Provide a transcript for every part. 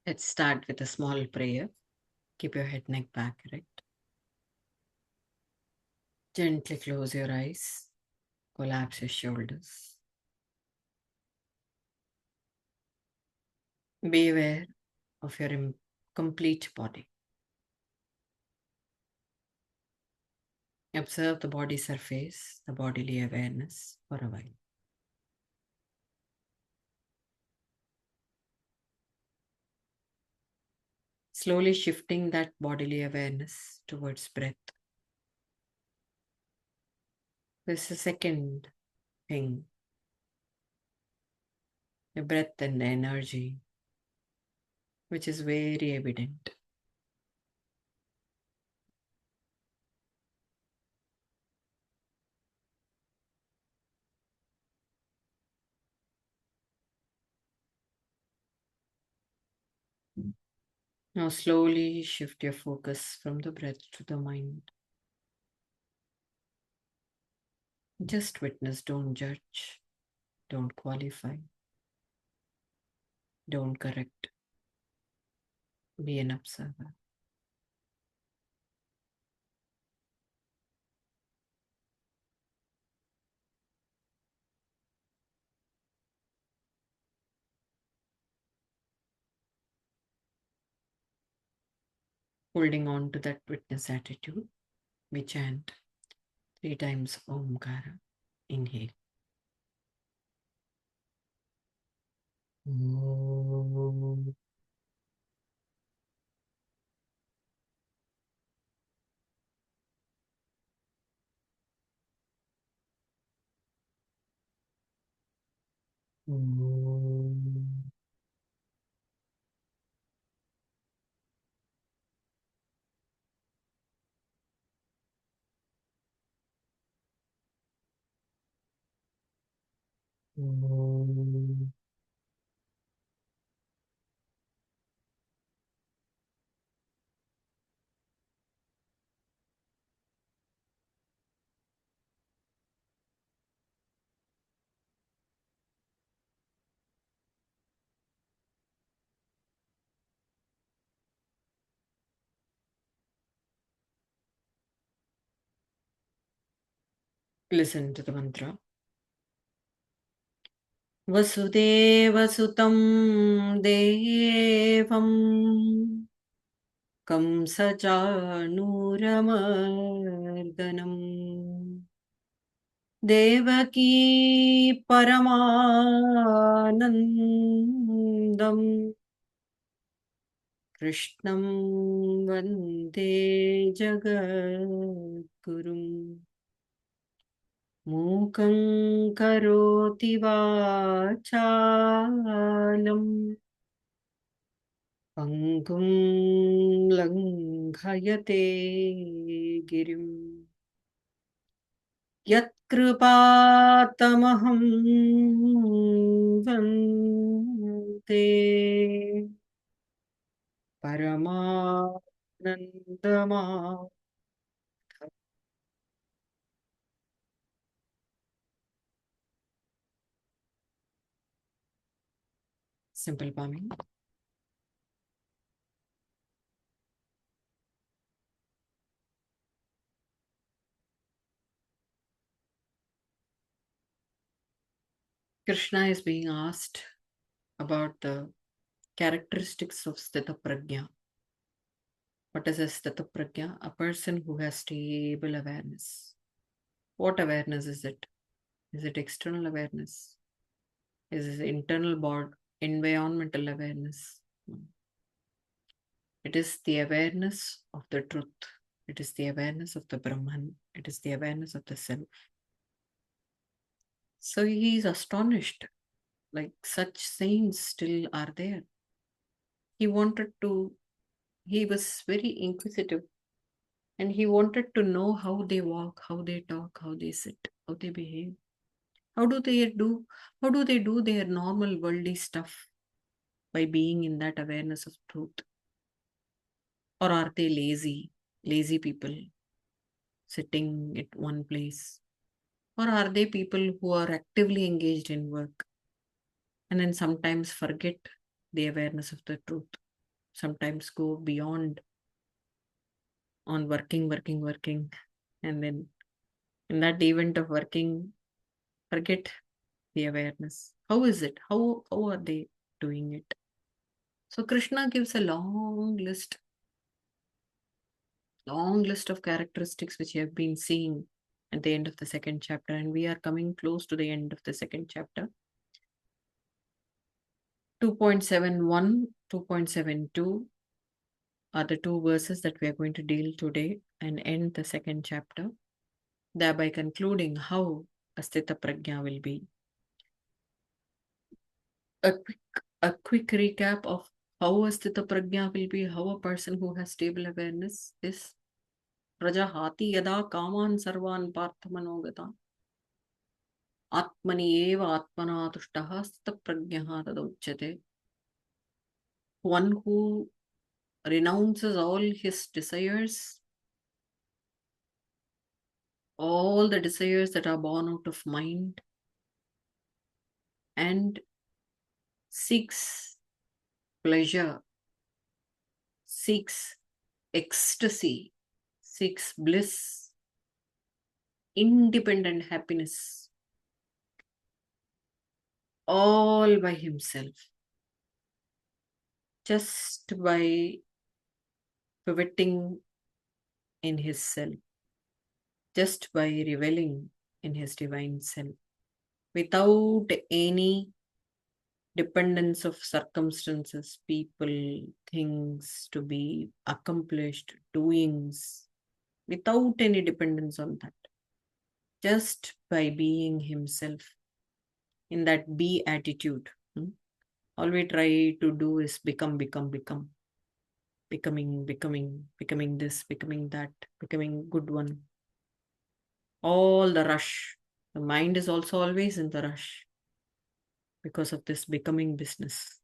Let's start with a small prayer. Keep your head, neck back, right? Gently close your eyes. Collapse your shoulders. Be aware of your complete body. Observe the body surface, the bodily awareness for a while. Slowly shifting that bodily awareness towards breath. There's a second thing, the breath and the energy, which is very evident. Now slowly shift your focus from the breath to the mind. Just witness, don't judge, don't qualify, don't correct. Be an observer. Holding on to that witness attitude, we chant 3 times Omkara. Inhale. Om. Om. Om. Listen to the mantra. Vasudevasutam devam Kamsajanuramardanam Devaki Paramanandam Krishnam Vande Jagadgurum Mukhaṁ karoti vācālam Pangum langhayate girim Yat kripatamaham vante Paramanandama. Simple palming. Krishna is being asked about the characteristics of Sthita Prajna. What is a Sthita Prajna? A person who has stable awareness. What awareness is it? Is it external awareness? Is it internal environmental awareness? No. It is the awareness of the truth. It is the awareness of the Brahman. It is the awareness of the self. So he is astonished. Like such saints still are there. He was very inquisitive and he wanted to know how they walk, how they talk, how they sit, how they behave. How do they do? How do they do their normal worldly stuff by being in that awareness of truth? Or are they lazy people sitting at one place? Or are they people who are actively engaged in work and then sometimes forget the awareness of the truth? sometimes go beyond on working, and then in that event of working, forget the awareness. How is it? How are they doing it? So Krishna gives a long list of characteristics which you have been seeing at the end of the second chapter, and we are coming close to the end of the second chapter. 2.71, 2.72 are the two verses that we are going to deal today and end the second chapter, thereby concluding how Astita Prajna will be. A quick recap of how Astita Prajna will be, how a person who has stable awareness is Prajahati yada kaman sarvan parthamanogata atmani eva atmana tushtaha Astita Prajnaha tadauchyate. One who renounces all his desires, all the desires that are born out of mind, and seeks pleasure, seeks ecstasy, seeks bliss, independent happiness, all by himself, just by pivoting in his self, just by reveling in his divine self, without any dependence of circumstances, people, things to be accomplished, doings, without any dependence on that, just by being himself in that be attitude. All we try to do is become, becoming this, becoming that, becoming good one. All the rush. The mind is also always in the rush because of this becoming business.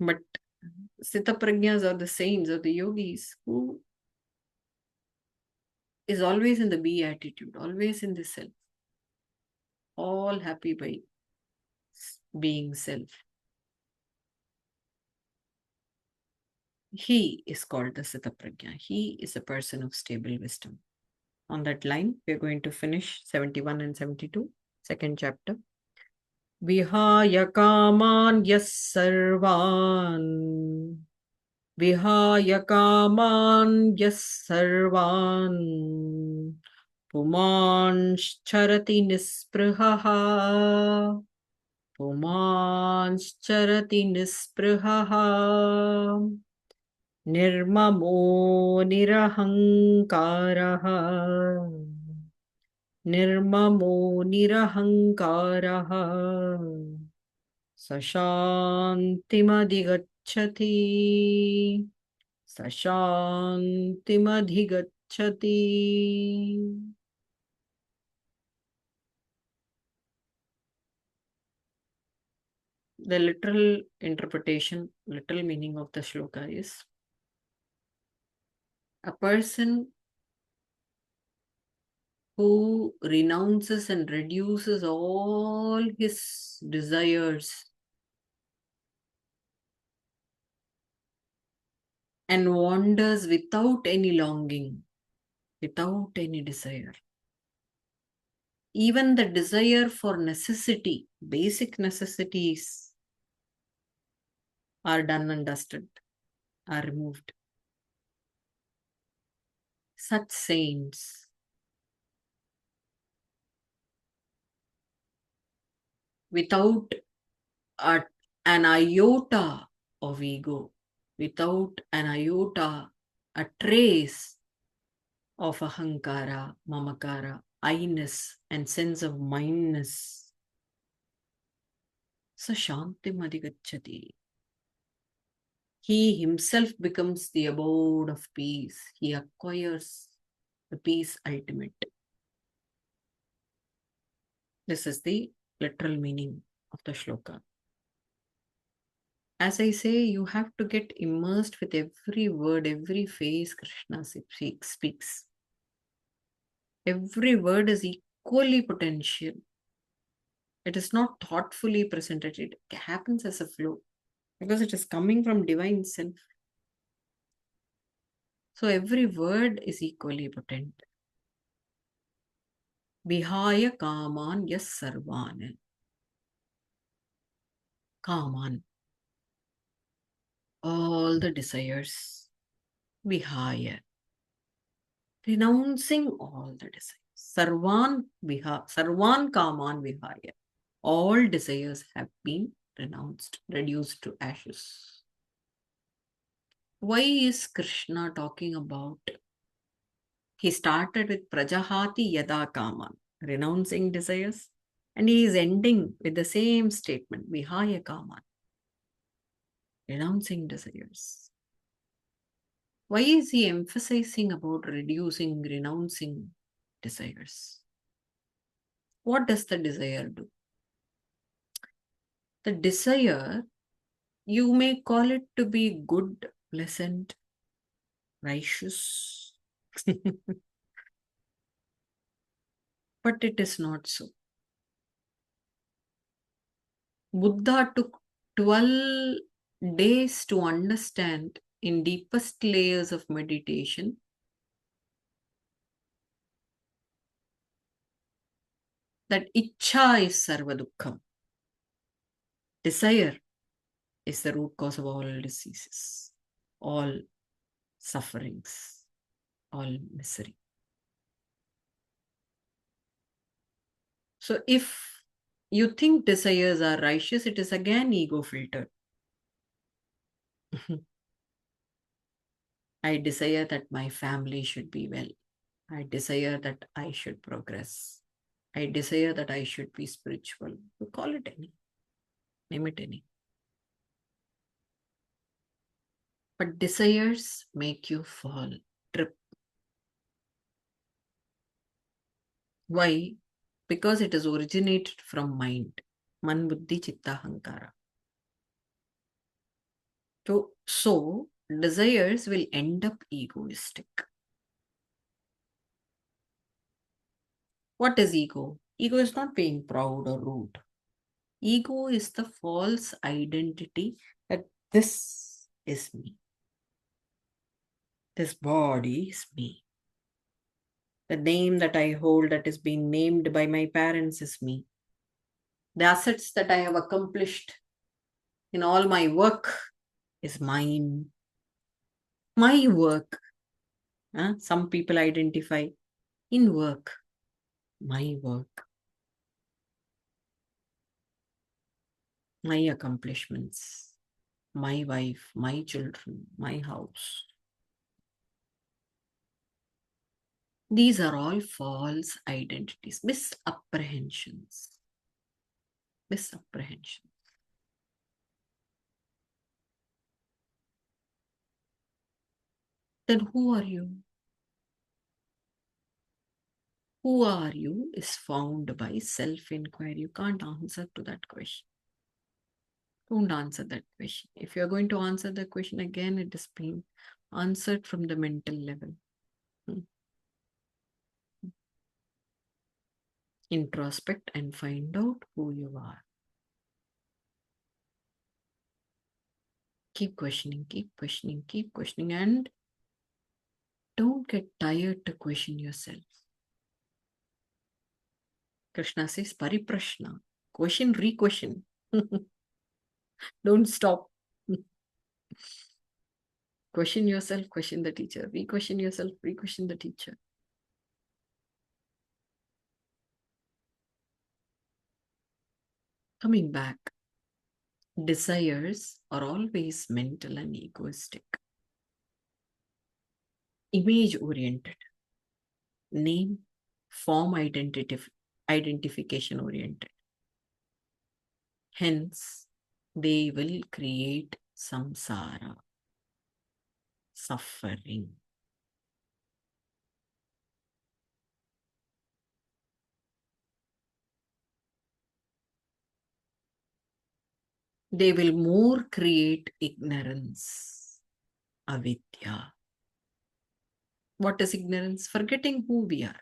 But Sthita Prajnas are the saints or the yogis who is always in the be attitude, always in the self, all happy by being self. He is called the Sthita Prajna. He is a person of stable wisdom. On that line, we are going to finish 71 and 72, second chapter. Vihaya kaman yas sarvan. Vihaya kaman yas sarvan. Pumanscharati nisprihaha. Pumanscharati nisprihaha. Nirmamo nirahankaraha. Nirmamo nirahankaraha. Sashantimadhigacchati. Sashantimadhigacchati. The literal interpretation, literal meaning of the shloka is a person who renounces and reduces all his desires and wanders without any longing, without any desire. Even the desire for necessity, basic necessities, are done and dusted, are removed. Such saints without an iota of ego, without an iota, a trace of ahankara, mamakara, I-ness, and sense of mindness. Sa shanti madhigacchati. He himself becomes the abode of peace. He acquires the peace ultimate. This is the literal meaning of the shloka. As I say, you have to get immersed with every word, every phrase Krishna speaks. Every word is equally potential. It is not thoughtfully presented. It happens as a flow. because it is coming from divine self. So every word is equally potent. Vihaya kaman yas sarvan. Kaman. All the desires. Vihaya. Renouncing all the desires. Sarvan kaman vihaya. All desires have been renounced, reduced to ashes. Why is Krishna talking about? He started with Prajahati Yada Kaman, renouncing desires, and he is ending with the same statement, Vihaya Kaman, renouncing desires. Why is he emphasizing about reducing, renouncing desires? What does the desire do? The desire, you may call it to be good, pleasant, righteous, but it is not so. Buddha took 12 days to understand in deepest layers of meditation that ichha is sarva dukkham. Desire is the root cause of all diseases, all sufferings, all misery. So if you think desires are righteous, it is again ego filtered. I desire that my family should be well. I desire that I should progress. I desire that I should be spiritual. You call it any, name it any. But desires make you fall, trip. Why? Because it is originated from mind. Man, buddhi, chitta, hankara. So desires will end up egoistic. What is ego? Ego is not being proud or rude. Ego is the false identity that this is me. This body is me. The name that I hold that is being named by my parents is me. The assets that I have accomplished in all my work is mine. My work. Some people identify in work. My work. My accomplishments. My wife. My children. My house. These are all false identities, misapprehensions. Misapprehensions. Then who are you? Who are you is found by self-inquiry. You can't answer to that question. Don't answer that question. If you're going to answer the question again, it is being answered from the mental level. Introspect and find out who you are. Keep questioning, keep questioning, keep questioning, and don't get tired to question yourself. Krishna says, Pariprashna. Question, re-question. Don't stop. Question yourself, question the teacher. Re-question yourself, re-question the teacher. Coming back, desires are always mental and egoistic. Image-oriented. Name, form identification oriented. Hence, they will create samsara, suffering. They will more create ignorance, avidya. What is ignorance? Forgetting who we are.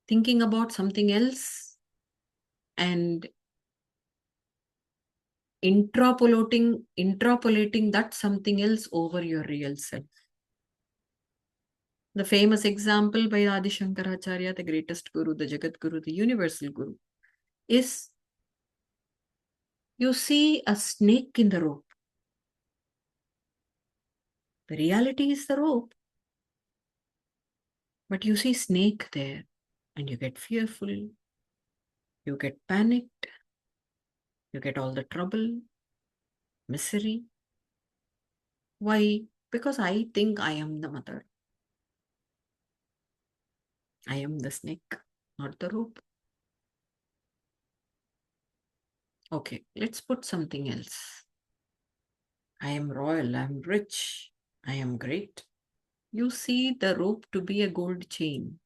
Thinking about something else and interpolating that something else over your real self. The famous example by Adi Shankaracharya, the greatest guru, the Jagat Guru, the universal guru, is you see a snake in the rope. The reality is the rope. But you see snake there and you get fearful, you get panicked, you get all the trouble, misery. Why? Because I think I am the mother. I am the snake, not the rope. Okay, let's put something else. I am royal, I am rich, I am great. You see the rope to be a gold chain.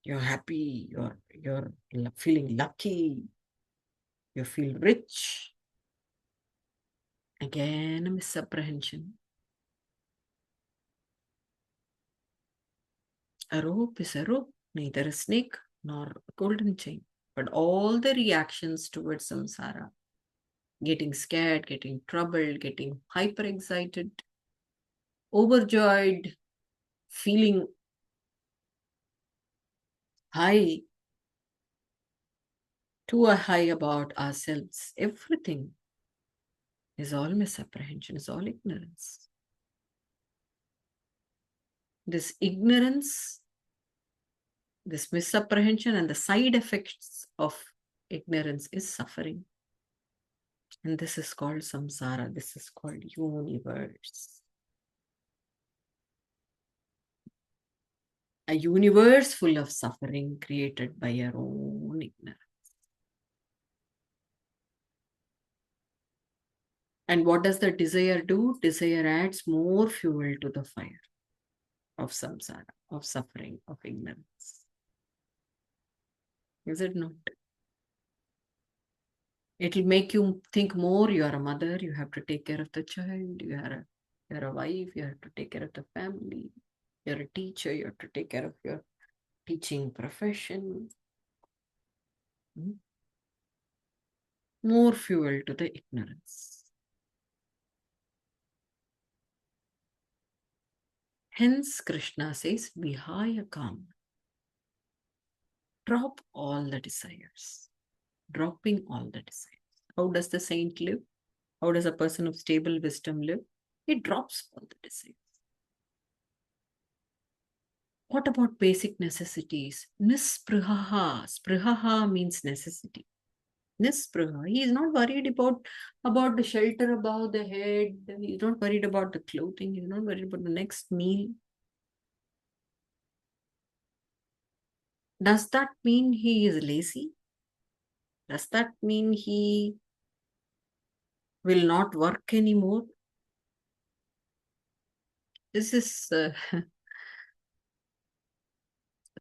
You're happy, you're feeling lucky, you feel rich. Again, a misapprehension. A rope is a rope, neither a snake nor a golden chain. But all the reactions towards samsara, getting scared, getting troubled, getting hyper excited, overjoyed, feeling high, too high about ourselves, everything is all misapprehension, is all ignorance. This ignorance, this misapprehension, and the side effects of ignorance is suffering. And this is called samsara, this is called universe. A universe full of suffering created by our own ignorance. And what does the desire do? Desire adds more fuel to the fire of samsara, of suffering, of ignorance. Is it not? It will make you think more. You are a mother, you have to take care of the child, you're a wife, you have to take care of the family, you're a teacher, you have to take care of your teaching profession. More fuel to the ignorance. Hence, Krishna says, Vihaya Kam. Drop all the desires. Dropping all the desires. How does the saint live? How does a person of stable wisdom live? He drops all the desires. What about basic necessities? Nisprihaha. Sprihaha means necessity. Nispriha. He is not worried about the shelter above the head. He is not worried about the clothing. He is not worried about the next meal. Does that mean he is lazy? Does that mean he will not work anymore? This is a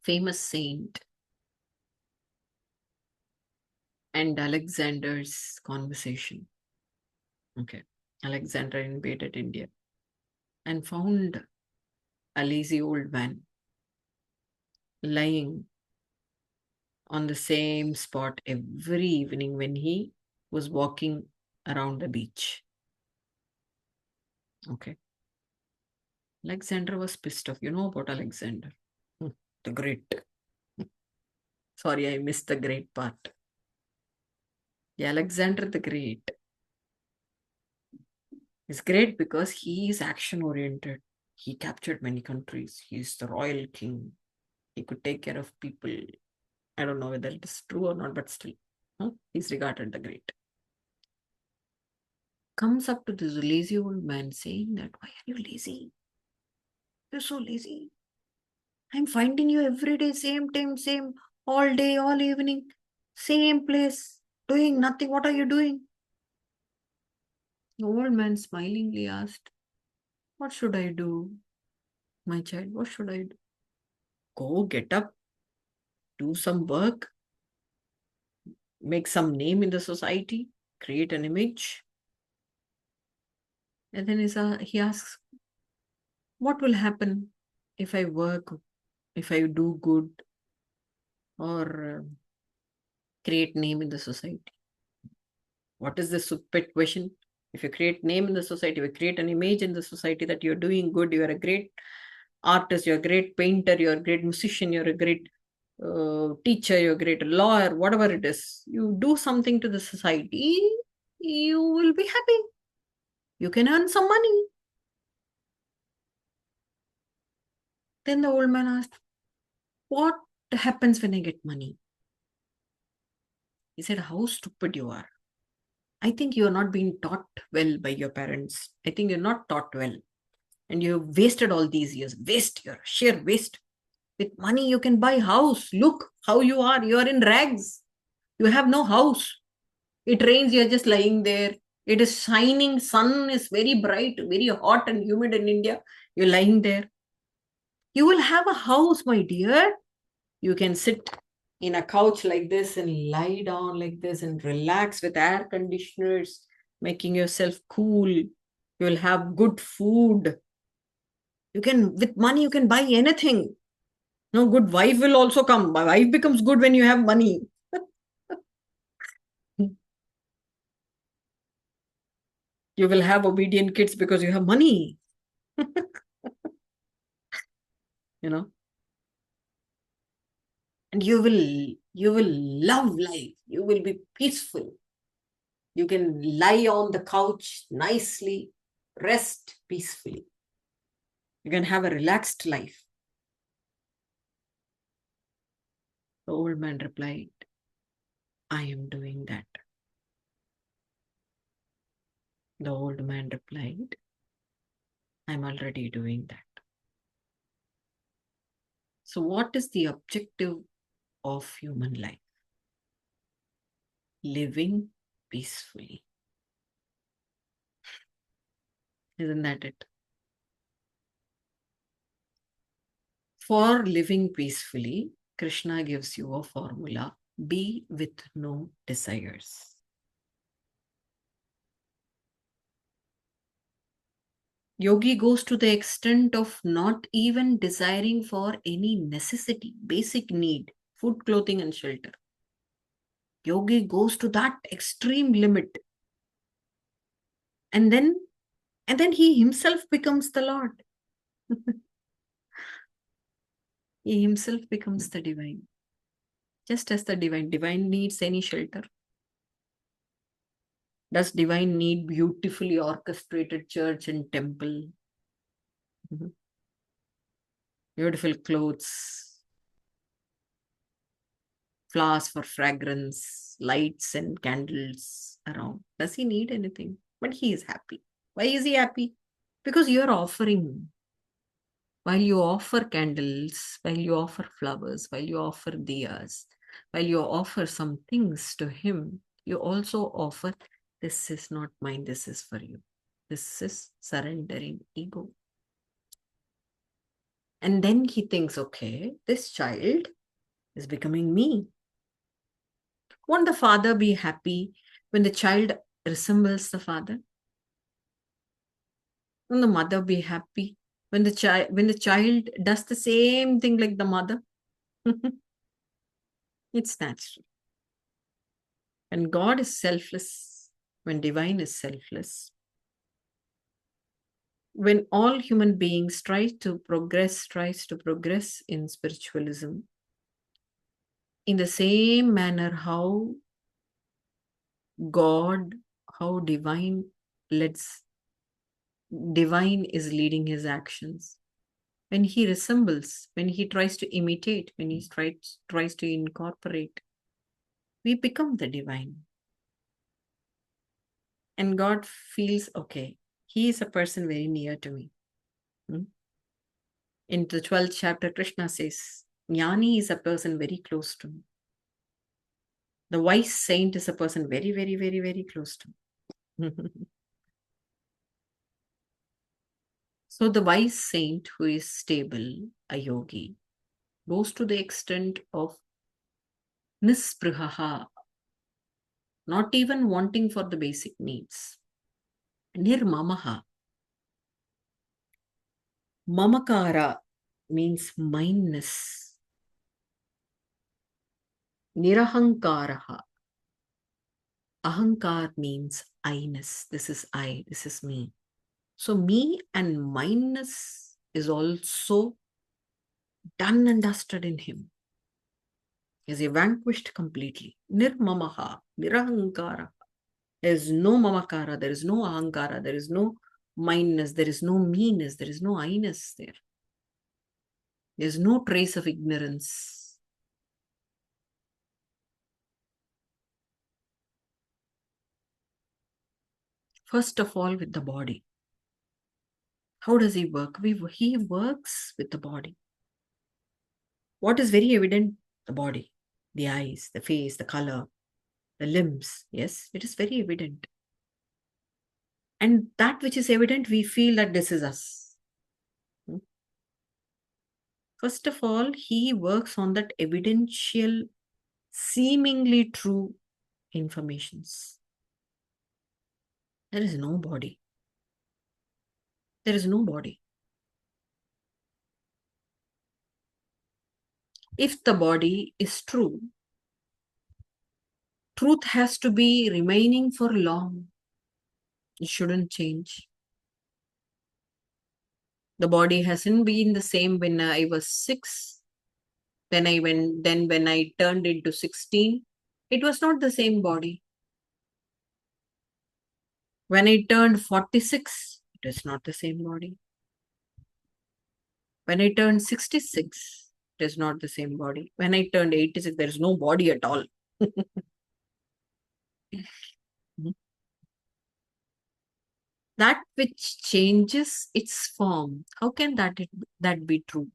famous saint and Alexander's conversation. Okay. Alexander invaded India and found a lazy old man lying on the same spot every evening when he was walking around the beach. Okay. Alexander was pissed off. You know about Alexander, the great. Sorry, I missed the great part. The Alexander the Great is great because he is action oriented. He captured many countries. He is the royal king. He could take care of people. I don't know whether it is true or not, but still, he's regarded the great. Comes up to this lazy old man saying that, why are you lazy? You're so lazy. I'm finding you every day, same time, same, all day, all evening, same place, doing nothing. What are you doing? The old man smilingly asked, what should I do, my child? What should I do? Go, get up, do some work, make some name in the society, create an image. And then he asks, what will happen if I work, if I do good, or create name in the society. What is the stupid question? If you create name in the society, you create an image in the society that you're doing good, you are a great artist, you're a great painter, you're a great musician, you're a great teacher, you're a great lawyer, whatever it is, you do something to the society, you will be happy. You can earn some money. Then the old man asked, what happens when I get money? He said, how stupid you are. I think you are not being taught well by your parents. I think you're not taught well. And you have wasted all these years. Waste, your sheer waste. With money, you can buy house. Look how you are. You are in rags. You have no house. It rains, you're just lying there. It is shining. Sun is very bright, very hot and humid in India. You're lying there. You will have a house, my dear. You can sit in a couch like this and lie down like this and relax with air conditioners, making yourself cool. You will have good food. You can, with money, you can buy anything. No, good wife will also come. My wife becomes good when you have money. You will have obedient kids because you have money. You know, and you will love life. You will be peaceful. You can lie on the couch nicely, rest peacefully. You can have a relaxed life. The old man replied, I am doing that. The old man replied, I'm already doing that. So, what is the objective of human life? Living peacefully. Isn't that it? For living peacefully, Krishna gives you a formula: be with no desires. Yogi goes to the extent of not even desiring for any necessity, basic need, food, clothing, and shelter. Yogi goes to that extreme limit. And then he himself becomes the Lord. He himself becomes the divine. Just as the divine needs any shelter. Does divine need beautifully orchestrated church and temple? Beautiful clothes, flowers for fragrance, lights and candles around. Does he need anything? But he is happy. Why is he happy? Because you are offering. While you offer candles, while you offer flowers, while you offer diyas, while you offer some things to him, you also offer, this is not mine, this is for you. This is surrendering ego. And then he thinks, okay, this child is becoming me. Won't the father be happy when the child resembles the father? Won't the mother be happy when the child does the same thing like the mother? It's natural. When God is selfless, when divine is selfless, when all human beings tries to progress in spiritualism, in the same manner how God, how divine is leading his actions. When he resembles, when he tries to imitate, when he tries to incorporate, we become the divine. And God feels, okay, he is a person very near to me. In the 12th chapter, Krishna says, Jnani is a person very close to me. The wise saint is a person very, very, very, very close to me. So the wise saint who is stable, a yogi, goes to the extent of nisprihaha, not even wanting for the basic needs. Nirmamaha. Mamakara means mindness. Nirahankaraha. Ahankar means I-ness. This is I, this is me. So me and mineness is also done and dusted in him. Is he vanquished completely. Nirmamaha, nirahankara. There is no mamakara, there is no ahankara, there is no mindness, there is no meanness, there is no I-ness there. There is no trace of ignorance. First of all, with the body. How does he work? He works with the body. What is very evident? The body, the eyes, the face, the color, the limbs. Yes, it is very evident. And that which is evident, we feel that this is us. First of all, he works on that evidential, seemingly true informations. There is no body. There is no body. If the body is true, truth has to be remaining for long. It shouldn't change. The body hasn't been the same when I was 6. Then when I turned into 16, it was not the same body. When I turned 46, it is not the same body. When I turned 66, it is not the same body. When I turned 86, there is no body at all. That which changes its form, how can that be true?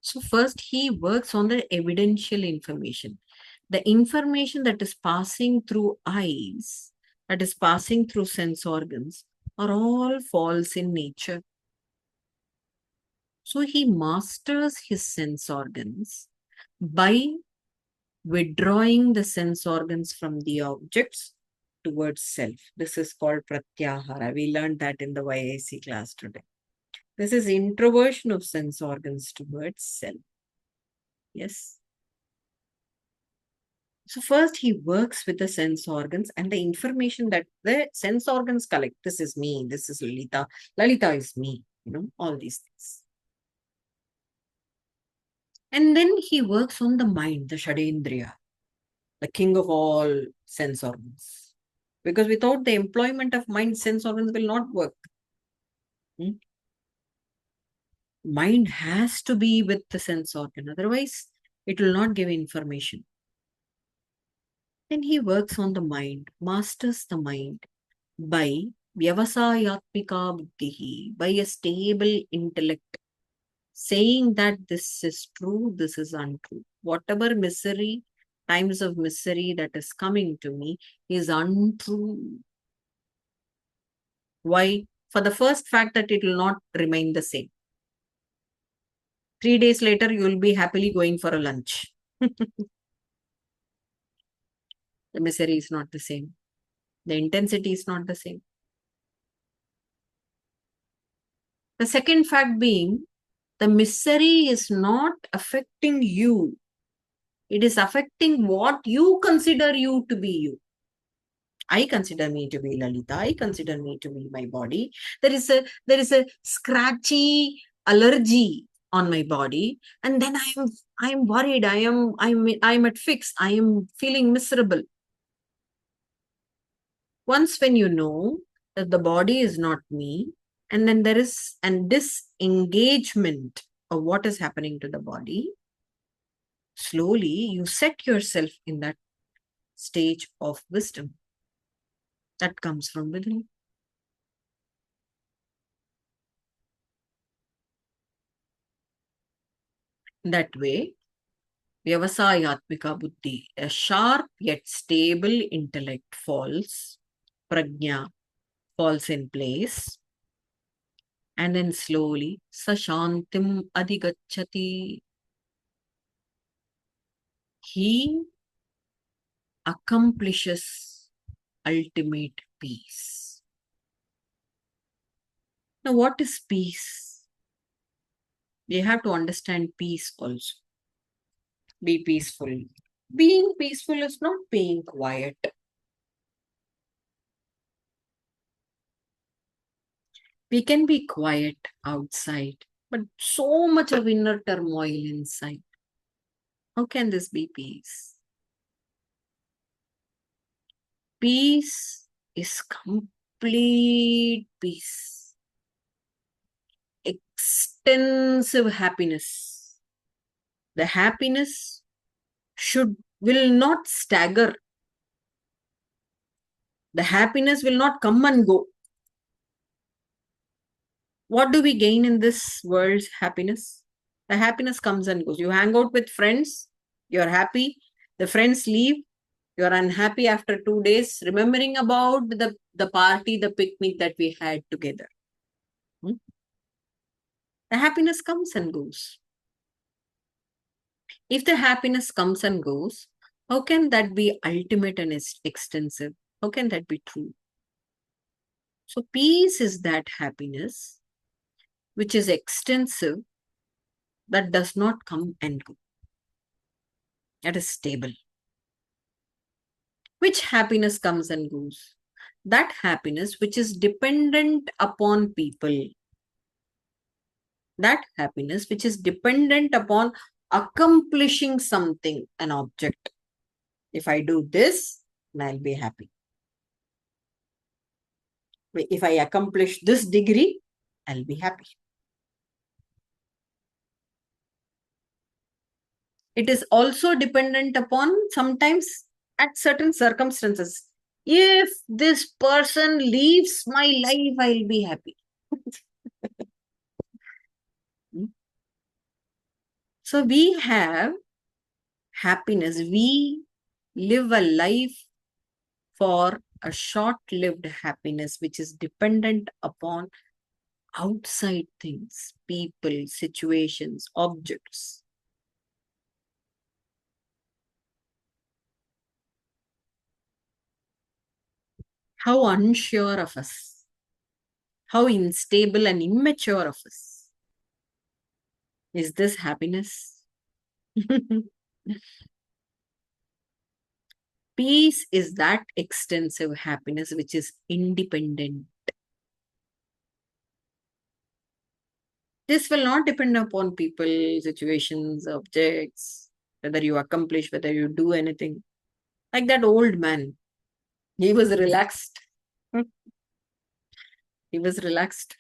So first he works on the evidential information. The information that is passing through eyes, that is passing through sense organs, are all false in nature. So he masters his sense organs by withdrawing the sense organs from the objects towards self. This is called pratyahara. We learned that in the YIC class today. This is introversion of sense organs towards self. Yes. So first he works with the sense organs and the information that the sense organs collect. This is me. This is Lalitha. Lalitha is me. All these things. And then he works on the mind, the Shadendriya, the king of all sense organs. Because without the employment of mind, sense organs will not work. Mind has to be with the sense organ. Otherwise, it will not give information. Then he works on the mind, masters the mind by vyavasayatmika buddhihi, by a stable intellect, saying that this is true, this is untrue. Whatever misery, times of misery that is coming to me is untrue. Why? For the first fact that it will not remain the same. 3 days later, you will be happily going for a lunch. The misery is not the same. The intensity is not the same. The second fact being, the misery is not affecting you. It is affecting what you consider you to be you. I consider me to be Lalitha. I consider me to be my body. There is a scratchy allergy on my body, and then I'm worried. I'm at fix. I am feeling miserable. Once when you know that the body is not me, and then there is an disengagement of what is happening to the body, slowly you set yourself in that stage of wisdom that comes from within. That way, Vyavasayatmika buddhi, a sharp yet stable intellect falls, prajna falls in place, and then slowly, sashantim adhigacchati, he accomplishes ultimate peace. Now, what is peace? We have to understand peace also. Be peaceful. Being peaceful is not being quiet. We can be quiet outside, but so much of inner turmoil inside. How can this be peace? Peace is complete peace, extensive happiness. The happiness will not stagger. The happiness will not come and go. What do we gain in this world's happiness? The happiness comes and goes. You hang out with friends, you're happy. The friends leave, you're unhappy after 2 days, remembering about the party, the picnic that we had together. The happiness comes and goes. If the happiness comes and goes, how can that be ultimate and extensive? How can that be true? So peace is that happiness which is extensive, that does not come and go. That is stable. Which happiness comes and goes? That happiness which is dependent upon people. That happiness which is dependent upon accomplishing something, an object. If I do this, then I'll be happy. If I accomplish this degree, I'll be happy. It is also dependent upon sometimes at certain circumstances. If this person leaves my life, I'll be happy. So we have happiness. We live a life for a short-lived happiness, which is dependent upon outside things, people, situations, objects. How unsure of us, how unstable and immature of us. Is this happiness? Peace is that extensive happiness which is independent. This will not depend upon people, situations, objects, whether you accomplish, whether you do anything. Like that old man, he was relaxed. He was relaxed.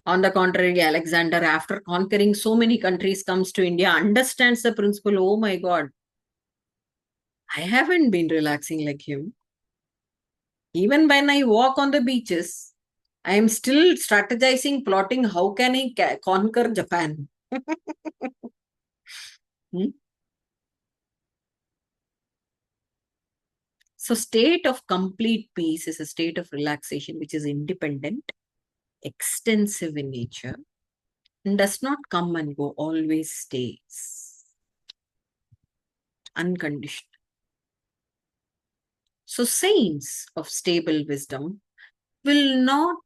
On the contrary, Alexander, after conquering so many countries, comes to India, understands the principle. Oh my God, I haven't been relaxing like him. Even when I walk on the beaches, I am still strategizing, plotting how can I conquer Japan. Hmm? So state of complete peace is a state of relaxation which is independent, extensive in nature, and does not come and go, always stays. Unconditional. So saints of stable wisdom will not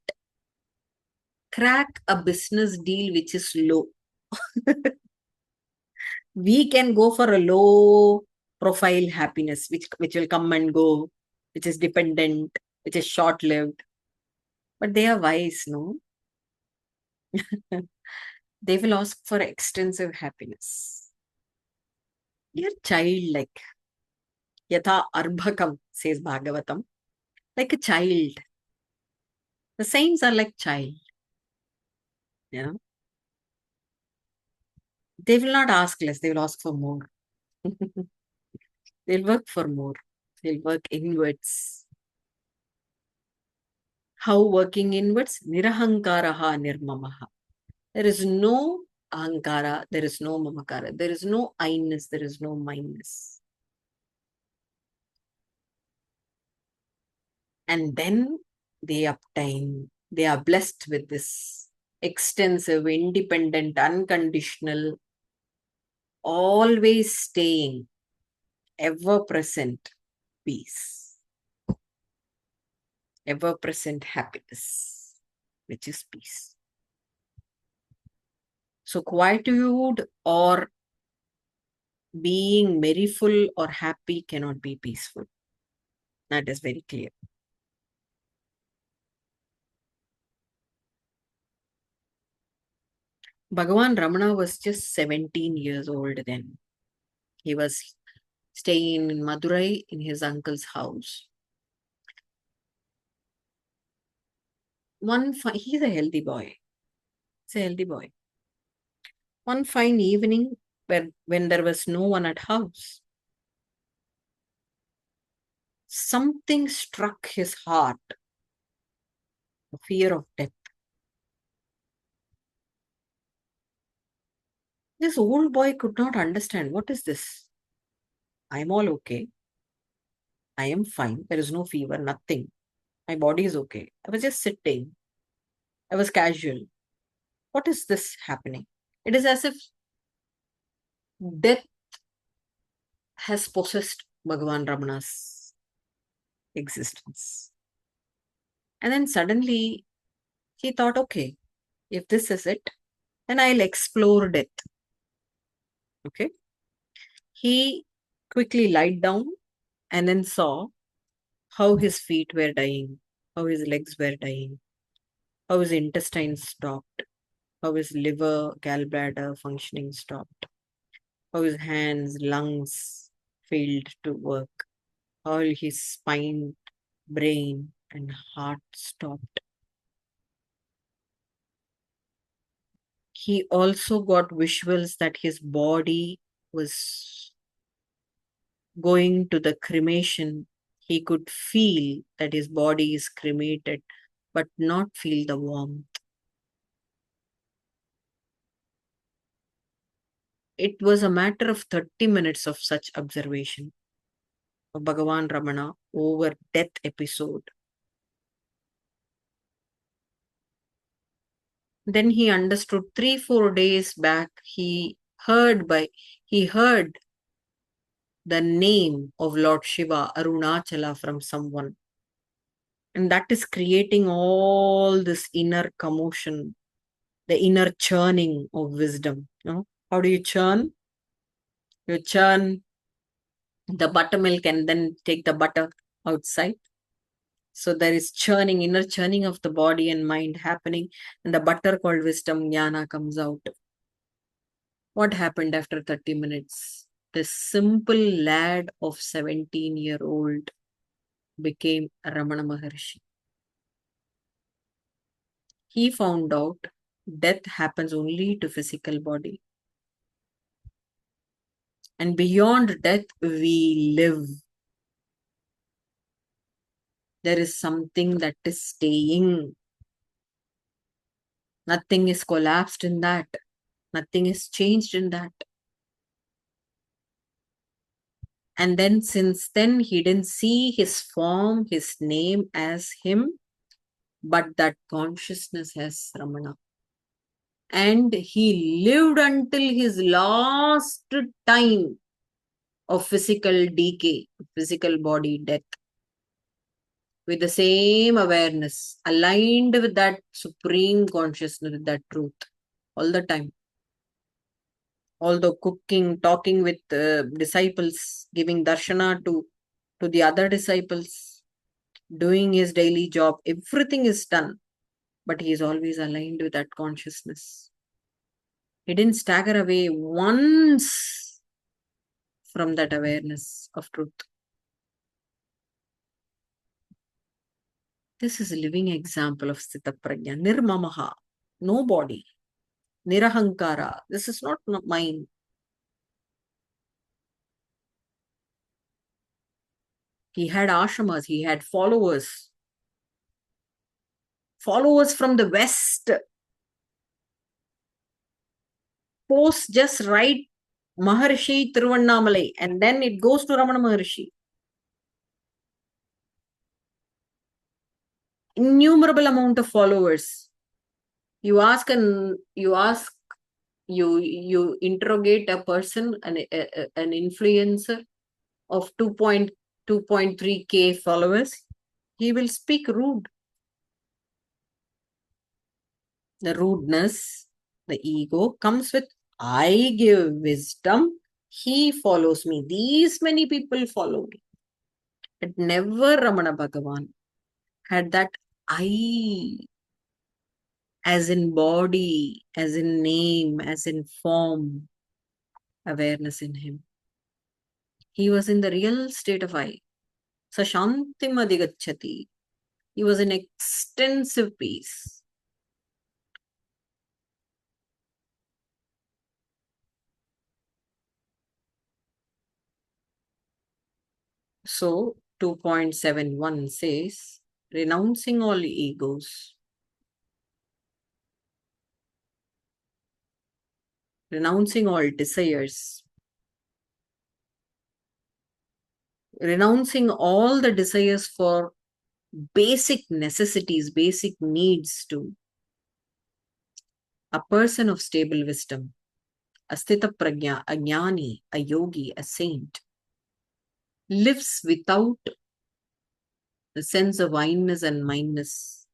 crack a business deal which is low. We can go for a low profile happiness, which will come and go, which is dependent, which is short-lived. But they are wise, no? They will ask for extensive happiness. You're childlike. Yatha arbhakam, says Bhagavatam. Like a child. The saints are like child. Yeah. They will not ask less, they will ask for more. They'll work for more. They'll work inwards. How working inwards? Nirahankaraha nirmamaha. There is no ahankara, there is no mamakara, there is no I-ness, there is no mindness. And then they obtain, they are blessed with this extensive, independent, unconditional, always staying, ever present peace, ever present happiness, which is peace. So quietude or being merryful or happy cannot be peaceful. That is very clear. Bhagavan Ramana was just 17 years old then. He was staying in Madurai in his uncle's house. He's a healthy boy. He's a healthy boy. One fine evening, when there was no one at house, something struck his heart, the fear of death. This old boy could not understand, what is this? I'm all okay. I am fine. There is no fever, nothing. My body is okay. I was just sitting. I was casual. What is this happening? It is as if death has possessed Bhagavan Ramana's existence. And then suddenly he thought, okay, if this is it, then I'll explore death. Okay. He quickly lied down and then saw how his feet were dying, how his legs were dying, how his intestines stopped, how his liver, gallbladder functioning stopped, how his hands, lungs failed to work, how his spine, brain, and heart stopped. He also got visuals that his body was going to the cremation. He could feel that his body is cremated, but not feel the warmth. It was a matter of 30 minutes of such observation of Bhagavan Ramana over death episode. Then he understood 3-4 days back, he heard the name of Lord Shiva, Arunachala, from someone. And that is creating all this inner commotion, the inner churning of wisdom. You know? How do you churn? You churn the buttermilk and then take the butter outside. So there is churning, inner churning of the body and mind happening, and the butter called wisdom, jnana, comes out. What happened after 30 minutes? This simple lad of 17-year-old became Ramana Maharshi. He found out death happens only to physical body. And beyond death, we live. There is something that is staying. Nothing is collapsed in that. Nothing is changed in that. And then since then, he didn't see his form, his name as him, but that consciousness as Ramana. And he lived until his last time of physical decay, physical body death, with the same awareness, aligned with that supreme consciousness, with that truth, all the time. Although cooking, talking with disciples, giving darshana to the other disciples, doing his daily job, everything is done, but he is always aligned with that consciousness. He didn't stagger away once from that awareness of truth. This is a living example of Sthita Prajna. Nirmamaha, no body. Nirahankara, this is not mine. He had ashramas, he had followers. Followers from the West. Post just write Maharshi Tiruvannamalai and then it goes to Ramana Maharshi. Innumerable amount of followers. You interrogate a person, an influencer of 2.3K followers, he will speak rude. The rudeness, the ego comes with, I give wisdom, He follows me. These many people follow me. But never Ramana Bhagavan had that I, as in body, as in name, as in form, awareness in him. He was in the real state of I. Sashantim adhigacchati. He was in extensive peace. So 2.71 says, renouncing all egos, renouncing all desires, renouncing all the desires for basic necessities, basic needs to a person of stable wisdom, a sthita prajna, a jnani, a yogi, a saint, lives without the sense of I-ness and mindness,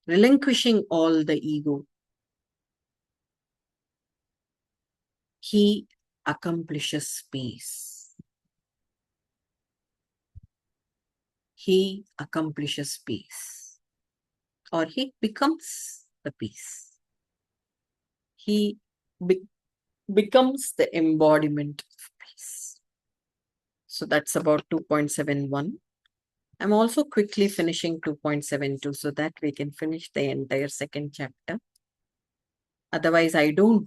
relinquishing all the ego. He accomplishes peace. He accomplishes peace. Or he becomes the peace. He becomes the embodiment of peace. So that's about 2.71. I'm also quickly finishing 2.72 so that we can finish the entire second chapter. Otherwise, I do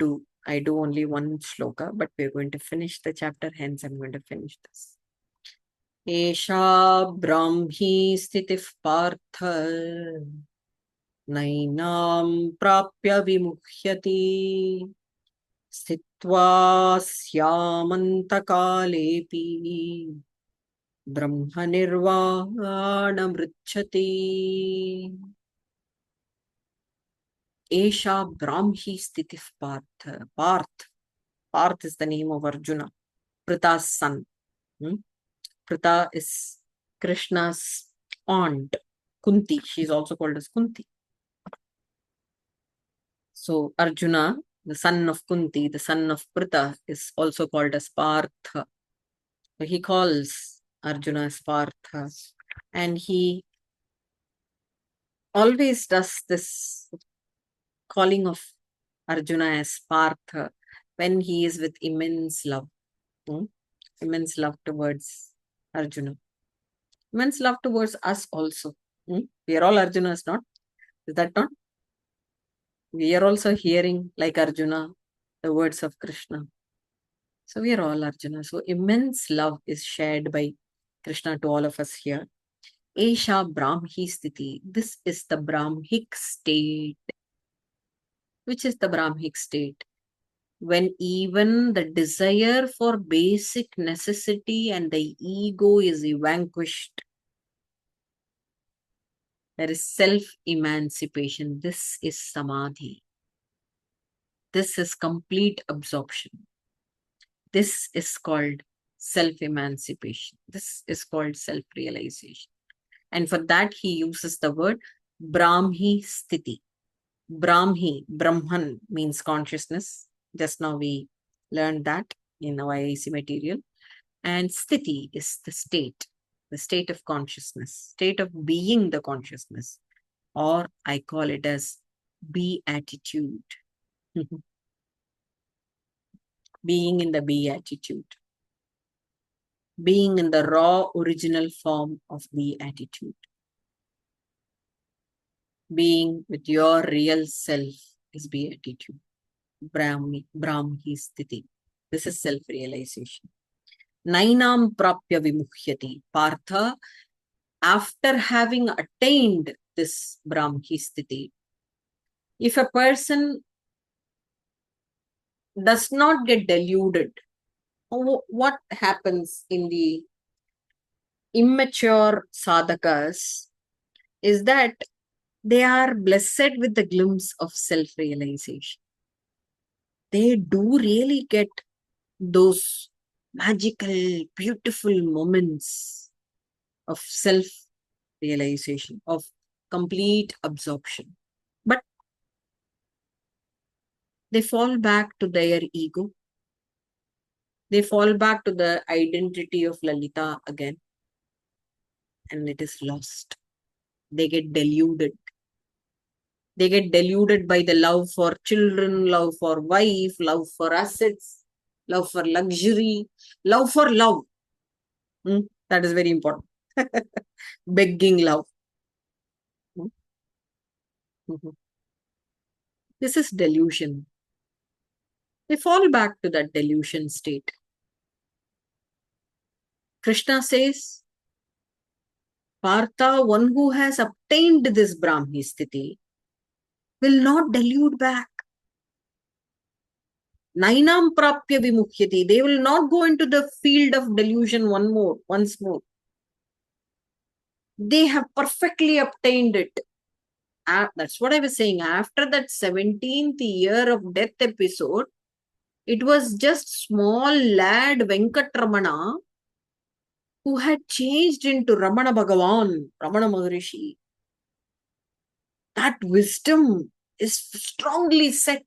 only one shloka, but we're going to finish the chapter, hence I'm going to finish this. Esha Brahmi Stitif Partha Nainam Prapya Vimuhyati Sthitva Syamantakaalepi Brahma Nirvana Mrichati. Esha Brahmi Stitif Partha. Parth is the name of Arjuna, Pritha's son. Pritha is Krishna's aunt, Kunti. She is also called as Kunti. So Arjuna, the son of Kunti, the son of Pritha, is also called as Partha. So he calls Arjuna as Partha. And he always does this calling of Arjuna as Partha when he is with immense love. Immense love towards Arjuna. Immense love towards us also. We are all Arjunas, not? Is that not? We are also hearing, like Arjuna, the words of Krishna. So we are all Arjuna. So immense love is shared by Krishna to all of us here. Esha Brahmi Sthiti. This is the Brahmic state. Which is the Brahmic state? When even the desire for basic necessity and the ego is vanquished. There is self-emancipation. This is Samadhi. This is complete absorption. This is called self-emancipation. This is called self-realization. And for that, he uses the word Brahmi Sthiti. Brahmi, Brahman means consciousness. Just now we learned that in our IAC material. And Sthiti is the state of consciousness, state of being the consciousness. Or I call it as beatitude. Being in the beatitude. Being in the raw original form of beatitude. Being with your real self is beatitude. Brahmi Sthiti. This is self-realization. Nainam prapya vimuhyati. Partha, after having attained this Brahmi Sthiti, if a person does not get deluded, what happens in the immature sadhakas is that they are blessed with the glimpse of self-realization. They do really get those magical, beautiful moments of self-realization, of complete absorption. But they fall back to their ego. They fall back to the identity of Lalita again, and it is lost. They get deluded. They get deluded by the love for children, love for wife, love for assets, love for luxury, love for love. That is very important. Begging love. Mhm. This is delusion. They fall back to that delusion state. Krishna says, Partha, one who has obtained this Brahmi sthiti, will not delude back. Nainam prapya vimukhyati. They will not go into the field of delusion once more. They have perfectly obtained it. That's what I was saying. After that 17th year of death episode, it was just small lad Venkatramana who had changed into Ramana Bhagavan, Ramana Maharishi. That wisdom is strongly set.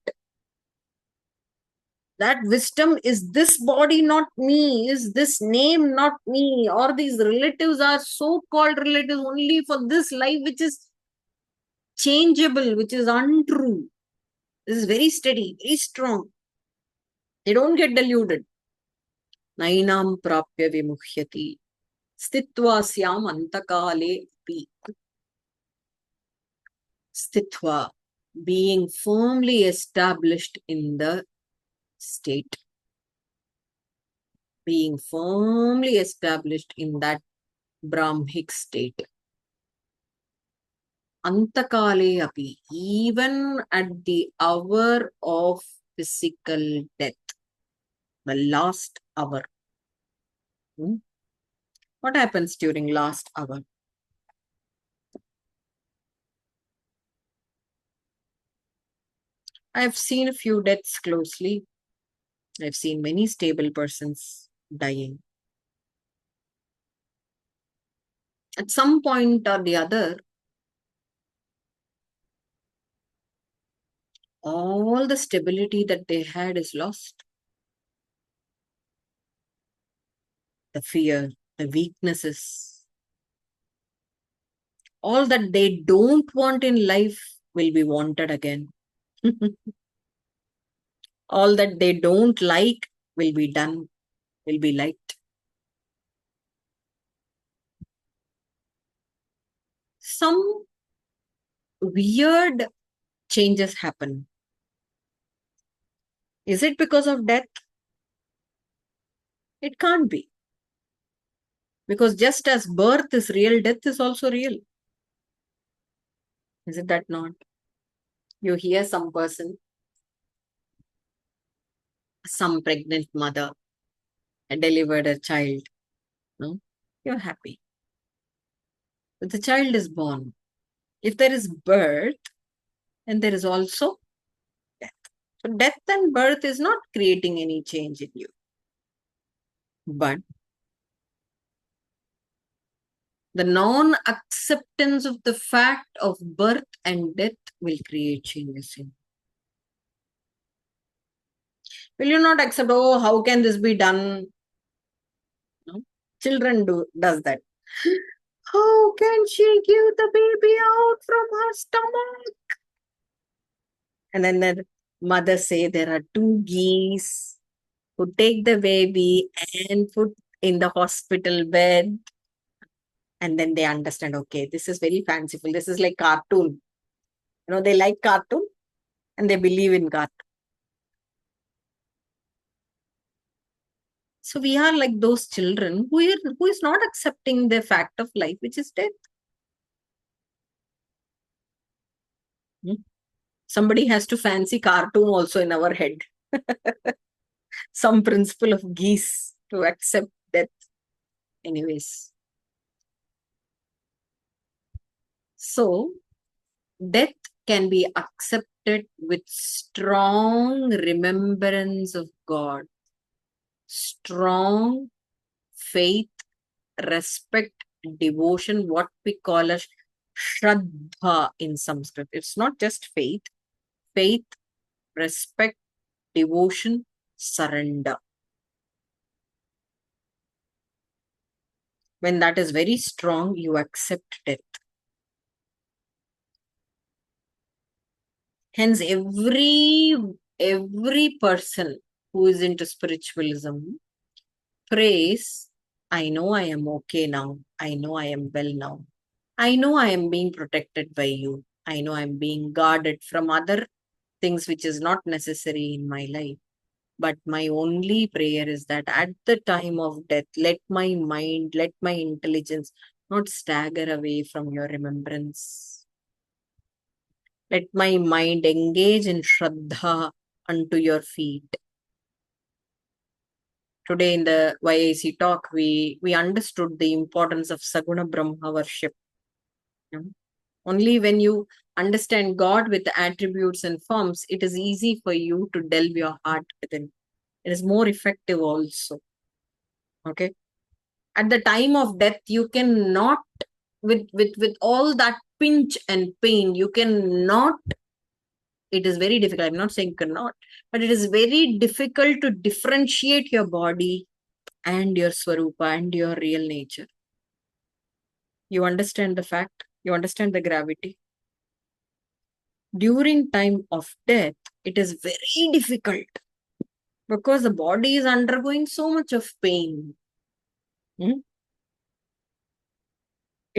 That wisdom is this body, not me, is this name, not me, or these relatives are so-called relatives only for this life, which is changeable, which is untrue. This is very steady, very strong. They don't get deluded. Nainam prapya vimukhyati. Stitva syam antakale pi. Stitva, being firmly established in the state. Being firmly established in that Brahmic state. Antakale api, even at the hour of physical death, the last hour. What happens during last hour? I've seen a few deaths closely. I've seen many stable persons dying. At some point or the other, all the stability that they had is lost. The fear, the weaknesses, all that they don't want in life will be wanted again. All that they don't like will be done, will be liked. Some weird changes happen. Is it because of death? It can't be. Because just as birth is real, death is also real. Is it that not? You hear some person, some pregnant mother delivered a child. No? You're happy. But the child is born. If there is birth, and there is also death. So death and birth is not creating any change in you. But the non-acceptance of the fact of birth and death will create changes in you. Will you not accept, oh, how can this be done? No? Children does that. How can she give the baby out from her stomach? And then the mother say there are two geese who take the baby and put in the hospital bed. And then they understand, okay, this is very fanciful. This is like cartoon. They like cartoon and they believe in cartoon. So we are like those children who is not accepting the fact of life, which is death. Somebody has to fancy cartoon also in our head. Some principle of geese to accept death. Anyways. So, death can be accepted with strong remembrance of God, strong faith, respect, devotion, what we call as Shraddha in Sanskrit. It's not just faith, respect, devotion, surrender. When that is very strong, you accept death. Hence, every person who is into spiritualism prays, I know I am okay now. I know I am well now. I know I am being protected by you. I know I am being guarded from other things which is not necessary in my life. But my only prayer is that at the time of death, let my mind, let my intelligence not stagger away from your remembrance. Let my mind engage in Shraddha unto your feet. Today in the YIC talk, we understood the importance of Saguna Brahma worship. Only when you understand God with attributes and forms, it is easy for you to delve your heart within. It is more effective also. Okay. At the time of death, you cannot, with all that pinch and pain, you cannot, it is very difficult. I'm not saying cannot, but it is very difficult to differentiate your body and your swarupa and your real nature. You understand the fact, you understand the gravity. During time of death, it is very difficult because the body is undergoing so much of pain. It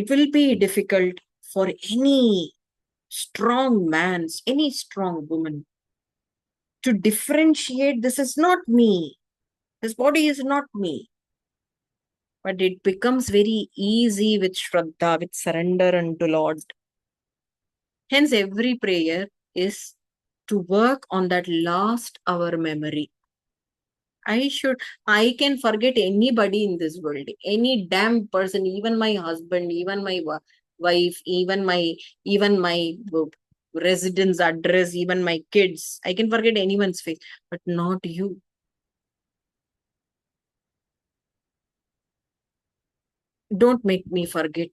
will be difficult for any strong man, any strong woman to differentiate, this is not me. This body is not me. But it becomes very easy with Shraddha, with surrender unto Lord. Hence, every prayer is to work on that last hour memory. I can forget anybody in this world, any damn person, even my husband, even my wife, even my residence address, even my kids. I can forget anyone's face, but not you. Don't make me forget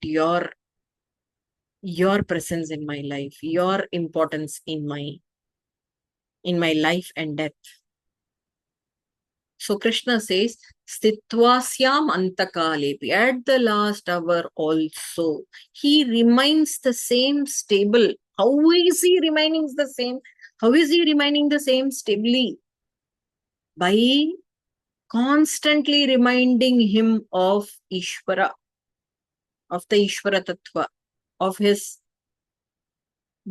your presence in my life, your importance in my life and death. So Krishna says, Stitvasyam antakalepi, at the last hour also, he remains the same stable. How is he remaining the same? How is he remaining the same stably? By constantly reminding him of Ishvara, of the Ishvara Tattva, of his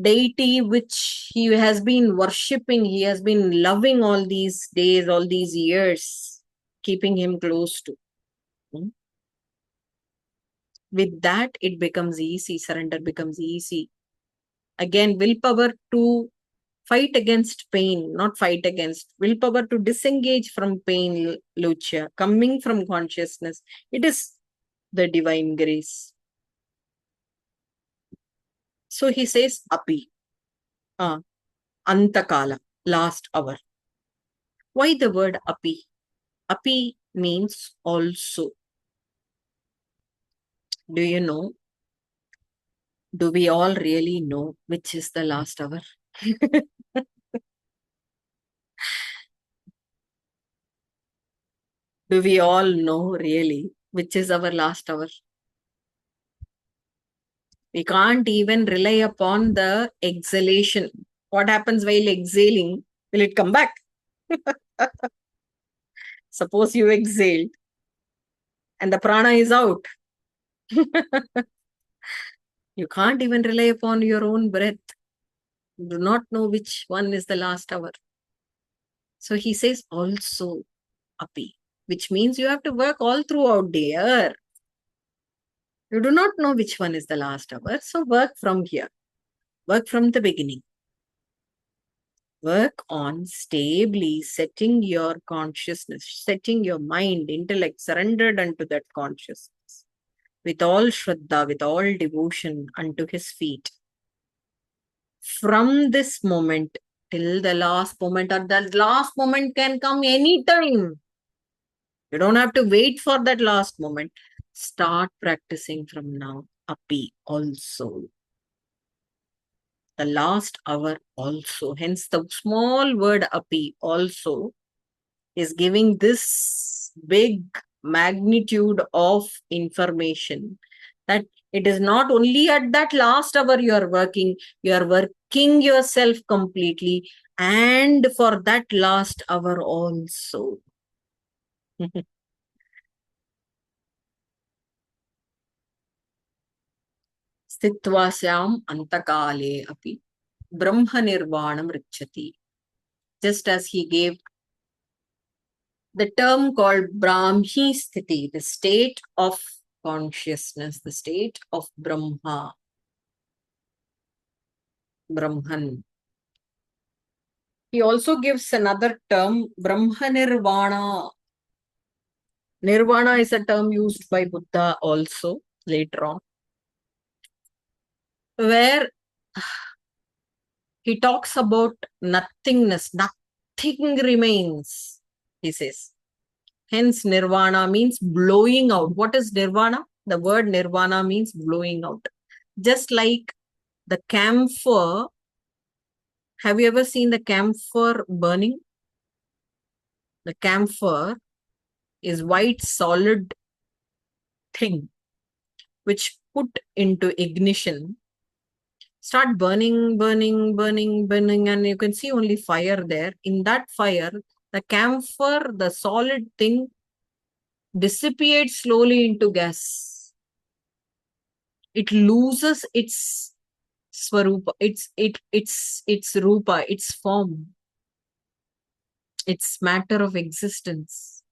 deity which he has been worshipping, he has been loving all these days, all these years, keeping him close to. With that, it becomes easy. Surrender becomes easy. Again, willpower to fight against pain, not fight against. Willpower to disengage from pain, Lucia, coming from consciousness. It is the divine grace. So he says, Api, Antakala, last hour. Why the word Api? Api means also. Do you know? Do we all really know which is the last hour? Do we all know really which is our last hour? We can't even rely upon the exhalation. What happens while exhaling? Will it come back? Suppose you exhaled and the prana is out. You can't even rely upon your own breath. You do not know which one is the last hour. So he says also api, which means you have to work all throughout the year. You do not know which one is the last hour. So work from here. Work from the beginning. Work on stably setting your consciousness, setting your mind, intellect surrendered unto that consciousness with all Shraddha, with all devotion unto his feet. From this moment till the last moment, or the last moment can come anytime. You don't have to wait for that last moment. Start practicing from now. Api also. The last hour also. Hence the small word api also is giving this big magnitude of information, that it is not only at that last hour you are working yourself completely, and for that last hour also. Stitvasyam antakale api brahma nirvanam richati. Just as he gave the term called Brahmi Sthiti, the state of consciousness, the state of Brahma, Brahman. He also gives another term, Brahma Nirvana. Nirvana is a term used by Buddha also later on, where he talks about nothingness, nothing remains, he says. Hence, Nirvana means blowing out. What is Nirvana? The word Nirvana means blowing out. Just like the camphor, have you ever seen the camphor burning? The camphor is white solid thing which put into ignition, start burning, and you can see only fire there. In that fire, the camphor, the solid thing, dissipates slowly into gas. It loses its swarupa, its rupa, its form, its matter of existence.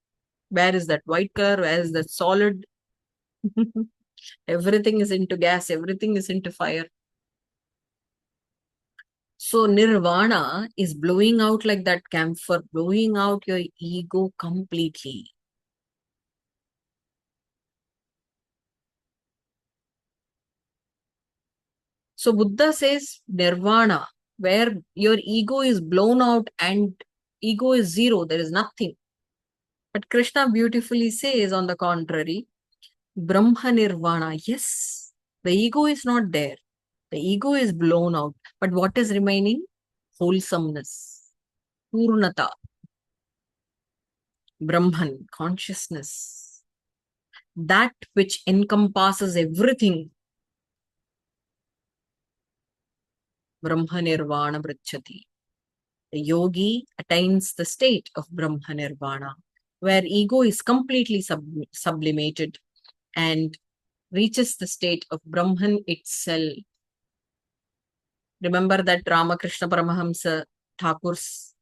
Where is that white color? Where is that solid? Everything is into gas, everything is into fire. So nirvana is blowing out like that camphor, blowing out your ego completely. So Buddha says nirvana, where your ego is blown out and ego is zero, there is nothing. But Krishna beautifully says, on the contrary, Brahma nirvana, yes, the ego is not there. The ego is blown out. But what is remaining? Wholesomeness, Purnata, Brahman, consciousness, that which encompasses everything. Brahma nirvana bricchati. The yogi attains the state of Brahma nirvana, where ego is completely sublimated and reaches the state of Brahman itself. Remember that Ramakrishna Paramahamsa Thakur's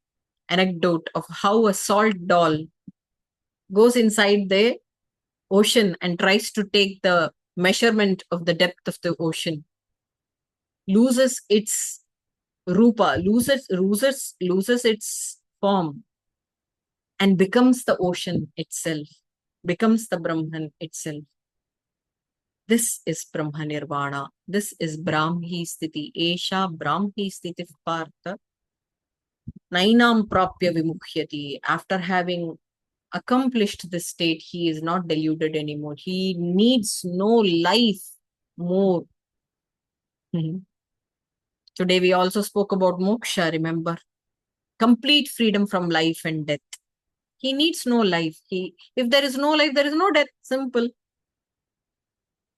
anecdote of how a salt doll goes inside the ocean and tries to take the measurement of the depth of the ocean, loses its rupa, loses its form, and becomes the ocean itself, becomes the Brahman itself. This is Brahma Nirvana. This is Brahmi Sthiti. Esha Brahmi Sthiti Partha. Nainam Prapya Vimukhyati. After having accomplished this state, he is not deluded anymore. He needs no life more. Today we also spoke about moksha, remember? Complete freedom from life and death. He needs no life. If there is no life, there is no death. Simple.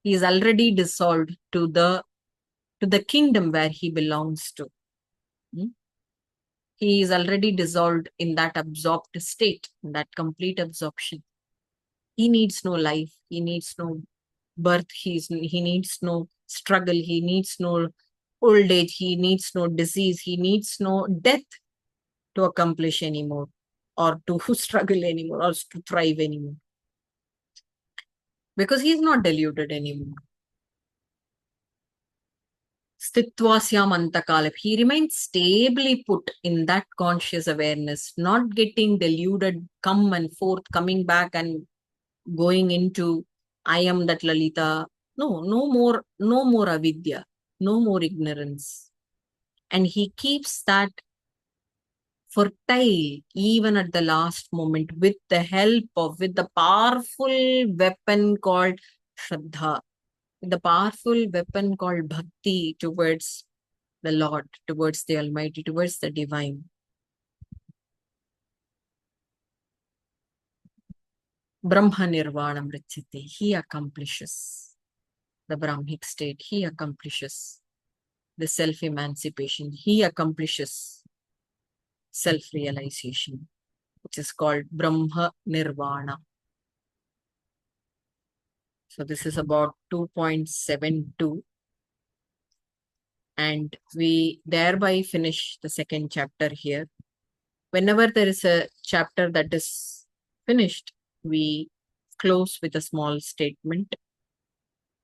He is already dissolved to the kingdom where he belongs to. He is already dissolved in that absorbed state, in that complete absorption. He needs no life. He needs no birth. He needs no struggle. He needs no old age. He needs no disease. He needs no death to accomplish anymore, or to struggle anymore, or to thrive anymore. Because he is not deluded anymore. Stitvasyam antakala. He remains stably put in that conscious awareness, not getting deluded, come and forth, coming back and going into I am that Lalita. No, no more avidya, no more ignorance. And he keeps that fertile even at the last moment with the powerful weapon called Shraddha, the powerful weapon called Bhakti towards the Lord, towards the Almighty, towards the Divine. Brahma Nirvanam Richyate. He accomplishes the Brahmic state. He accomplishes the self-emancipation. He accomplishes self-realization, which is called Brahma Nirvana. So this is about 2.72. And we thereby finish the second chapter here. Whenever there is a chapter that is finished, we close with a small statement.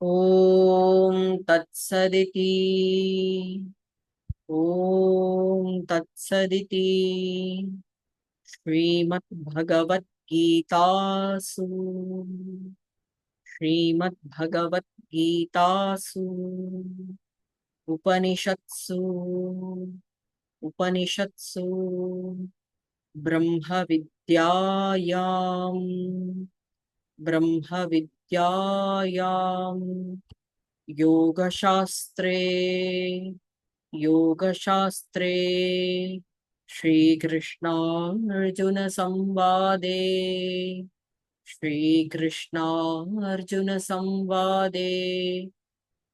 Om Tat Saditi. Om Tat Saditi. Shrimad Bhagawad Gita Su. Shrimad Bhagawad Gita Su. Upanishatsu. Upanishatsu. Brahma Vidyayam. Brahma Vidyayam. Yoga Shastre. Yoga Shastre. Shri Krishna Arjuna Samvade. Shri Krishna Arjuna Samvade.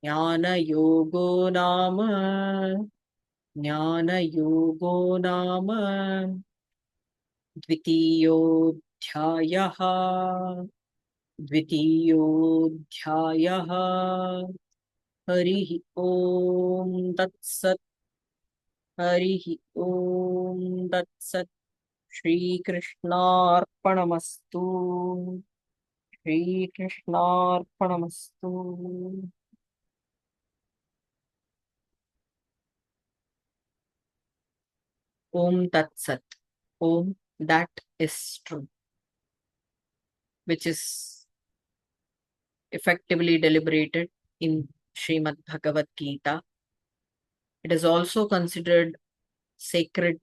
Jnana Yogo Nama. Jnana Yogo Nama. Dvitiyoऽध्यायः. Dvitiyoऽध्यायः. Hariः Om Tatsat. Hariः Om Tatsat. Shri Krishnarpanamastu. Shri Krishnarpanamastu. Om Tatsat. Om, that is true, which is effectively deliberated in Shrimad Bhagavad Gita. It is also considered sacred,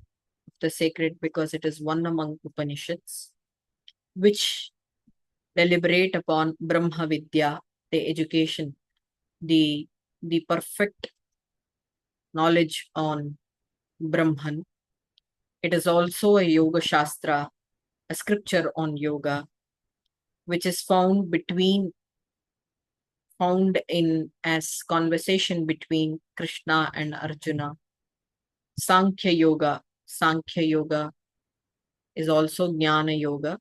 the sacred because it is one among Upanishads, which deliberate upon Brahma Vidya, the education, the perfect knowledge on Brahman. It is also a Yoga Shastra, a scripture on yoga, which is found in as conversation between Krishna and Arjuna. Sankhya Yoga. Sankhya Yoga is also Jnana Yoga.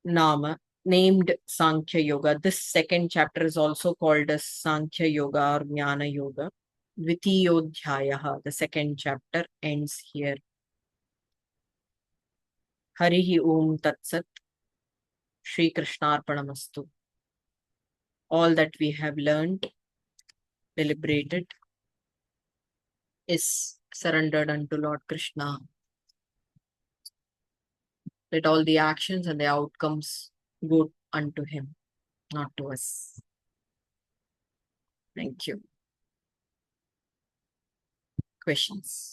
Nama, named Sankhya Yoga. This second chapter is also called as Sankhya Yoga or Jnana Yoga. Dvitiyodhyayaha, the second chapter ends here. Harihi Om Tatsat. Shri Krishnarpanamastu. All that we have learned, deliberated, is surrendered unto Lord Krishna. Let all the actions and the outcomes go unto him, not to us. Thank you. Questions?